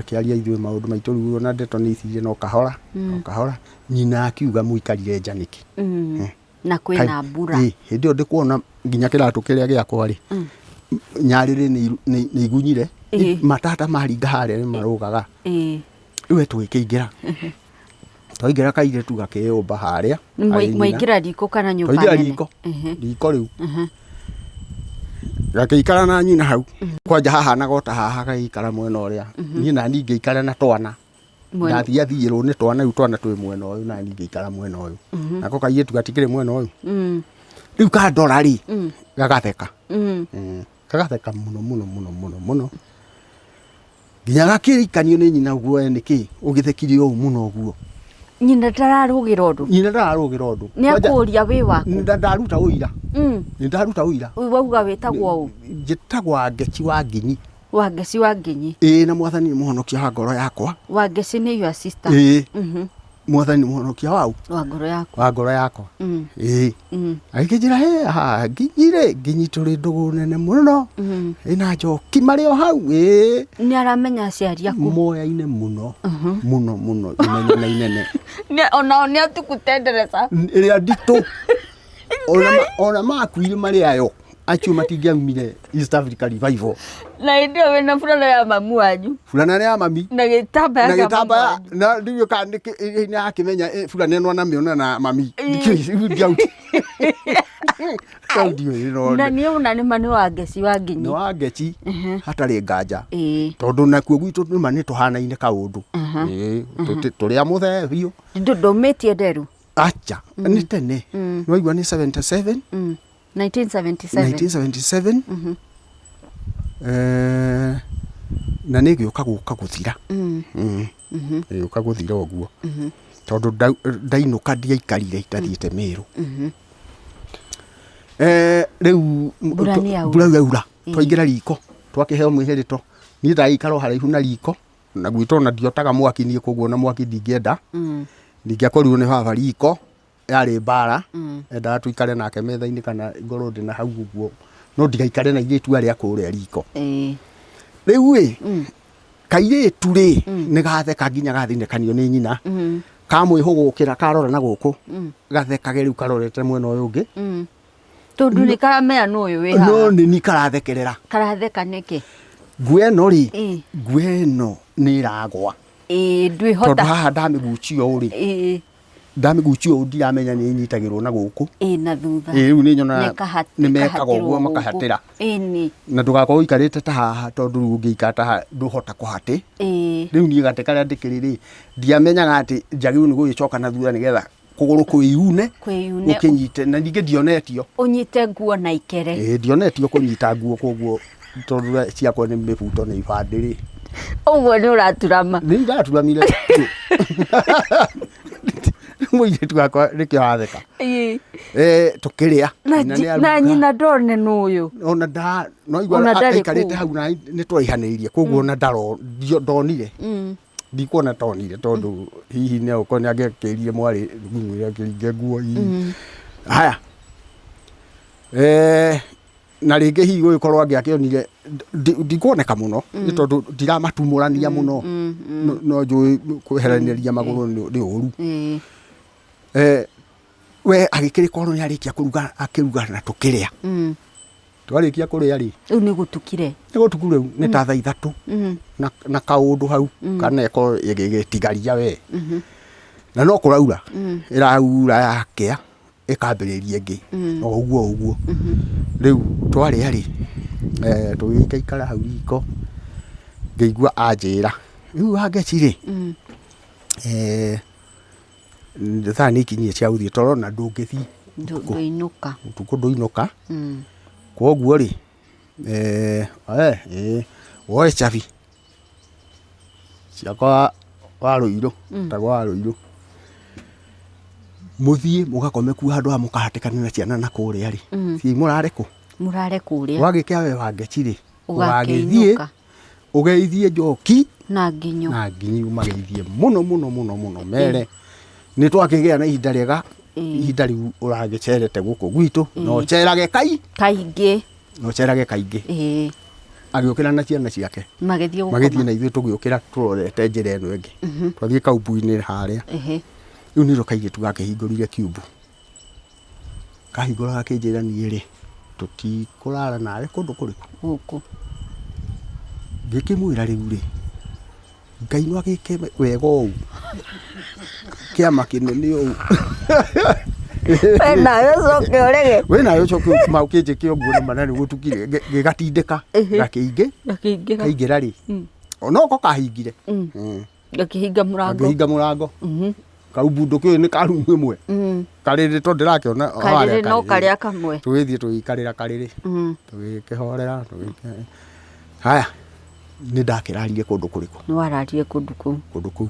kiaria ithuĩ maũndũ maitũ rĩu na ndeto nĩ icirie no kahora nyina akiuga mũikarire nja nĩkĩ na kwĩna mbura hĩndĩ ĩyo ndĩkuona nginya kĩratũ kĩrĩa gĩakwa rĩ nyarĩrĩ nĩ igunyire matata maringa harĩa nĩ marũgaga rĩu twĩkĩingĩra twaingĩra kairĩtu gakĩyũmba harĩa mwaingĩra riko kana nyũmba nene riko rĩu gakĩikara na nyina hau kwanja hahanaga ota haha gagĩikara mwena ũrĩa niĩ na niĩ ngĩikara na twana ndathiathiĩrwo nĩ twana rĩu twana twĩ mwena ũyũ na niĩ ngĩikara mwena ũyũ nako kairĩtu gatikĩrĩ mwena ũyũ rĩu kandora rĩ gagatheka kagatheka mũno nginya gakĩrikanio nĩ nyina ũguo nĩkĩ ũgĩthekire ũũ mũno ũguo nyina ndararũgĩra ũndũ nĩ akũria wĩ waku ndaruta ũira wauga wĩtagwo ũũ njĩtagwo Wangeci wa Nginyi Wangeci wa Nginyi na Mwathani nĩ mũhonokia wa ngoro yakwa Wangeci nĩ your sister Mwathani nĩ mũhonokia wa ngoro yakwa agĩkĩnjĩra Nginyi tũrĩ ndũgũ nene mũno ĩna njoki marĩ o hau nĩ aramenya aciari aku moya-inĩ mũno inene onao nĩ atukutendereza ĩrĩa nditũ ona makuire marĩ ayo acio matingĩaumire East Africa Revival na ndio wena fulana ya mamu wanyu fulana ya mami na gĩtambaya na ndiyo kana nĩ akĩmenya fulana ĩno na mĩona na mami ndiauti na niĩ una nĩ mani Wangeci wa Nginyi nĩ Wangeci hatarĩ nganja tondũ nakuo gwitũ nĩma nĩ tũhanaine kaũndũ tũrĩ a mũthee biũ ndũmĩtie nderu acha nĩ tene waigua nĩ 77 1977 na nĩ gĩũka gũthira gĩũka gũthira ũguo tondũ ndainũka ndiaikarire itathiĩte Mĩrũ rĩu mbura yaura twaingĩra riko twakĩheo mwĩhĩrĩto niĩ ndaikara haraihu na riko na gwitũ na ndiotaga mwaki niĩ koguo na mwaki ndingĩenda ndingĩakorirwo nĩ baba riko yarĩ mbara endaga tuikare nake metha-inĩ kana ngorwo ndĩ na hau ũguo no ndigaikare na airĩtu arĩa kũrĩa riko rĩu kairĩtu rĩ nĩ gatheka nginya gathinekanio nĩ nyina kamwĩhũgũkĩra karora na gũkũ gathekage rĩu karorete mwena ũyũ ũngĩ tondũ nĩ karamenya nũ ũyũ wĩ haha no nĩ ni karathekerera karatheka nĩkĩ nguo ĩno rĩ nguo ĩno nĩ ĩragwa ndwĩhota tondũ haha ndamĩgucio rĩ ndamĩgucio ndiramenya nĩ nyitagĩrwo na gũkũ na thutha rĩu nĩ nyona nĩ mekaga ũguo makahatĩra na ndũgakorwo ũikarĩte ta haha tondũ rĩu ũngĩikara ta haha ndũhota kũhatĩ rĩu niĩ gatĩ karĩa ndĩkĩrĩ rĩ ndiamenyaga atĩ njagĩrĩirwo nĩ gũgĩcoka na thutha nĩgetha kũgũrũ kwĩyune ũkĩnyite na ningĩ ndionetio ũnyite nguo na ikere ndionetio kũnyita nguo koguo tondũ ciakwa nĩ mĩbuto nĩ ibandĩ rĩ ũguo nĩ ũraturama nĩ ndaturamire mũirĩtu wakwa nĩkĩo atheka tũkĩrĩa na nyina ndone n'ũyũ ona noigua aikarĩte hau na nĩ twaihanĩirie koguo ona ndonire ndikuona tonire tondũ hihi nĩ ũkorwo nĩ angĩakĩirie mwarĩ nguo ĩrĩa akĩringe nguo haya na rĩngĩ hihi gũgĩkorwo angĩakĩonire ndikuoneka mũno nĩ tondũ ndiramatumũrania mũno no njũĩ kweheranĩria magũrũ nĩ ũru we agĩkĩrĩ korwo nĩ arĩkia akĩruga na tũkĩrĩa twarĩkia kũrĩa rĩ rĩu nĩ gũtukire rĩu nĩ ta thaa 3 na kaũndũ hau kana ĩkorwo ĩgĩtigaria we na no kũraura ĩraura yakĩa ĩkambĩrĩria ĩngĩ ũguo rĩu twarĩa rĩ tũgĩikaikara hau riko ngĩigua anjĩra rĩu Wangeci rĩ thaa nĩ ikinyie cia gũthiĩ toro na ndũngĩthiĩ ũtukũ ndũinũka koguo rĩ woe cabi ciakwa Warũirũ tagwa Warũirũ mũthiĩ mũgakome kuo handũ ha mũkahatĩkania na ciana na kũrĩa rĩ thiĩ mũrare kũrĩa wagĩkĩa we Wangeci rĩ ũgagĩthiĩ ũgeithie Njoki na Nginyi ũmageithie mũno mere nĩ twakĩgĩa na ihinda rĩega ihinda rĩu ũragĩcerete gũkũ gwitũ no cerage kaingĩ agiukira na ciana ciake magithie na ithuĩ tũgĩũkĩra tũrorete njĩra ĩno ĩngĩ twathiĩ kaumbu-inĩ harĩa rĩu nĩro kairĩtu gakĩhingũrire kiumbu kahingũra gakĩnjĩra niĩ rĩ tũtikũrara nawe kũndũ kũrĩkũ gũkũ ngĩkĩmwĩra rĩu rĩ Ngai no agĩke wega ũũ kĩama kĩnene ũũ wĩnayo coke mau kĩnjĩke ũguo nĩ manani gũtukire gĩgatindĩka gakĩingĩra rĩ onoko kahingire gakĩhinga mũrango kaumbu kĩu nĩ karumu ĩmwe karĩrĩ to ndĩrakĩona karĩrĩ no karĩa kamwe tũgĩthiĩ tũgĩikarĩra karĩrĩ tũgĩkĩhorera haya nĩ ndakĩraririe kũndũ kũrĩkũ nĩ wararirie kũndũ kũu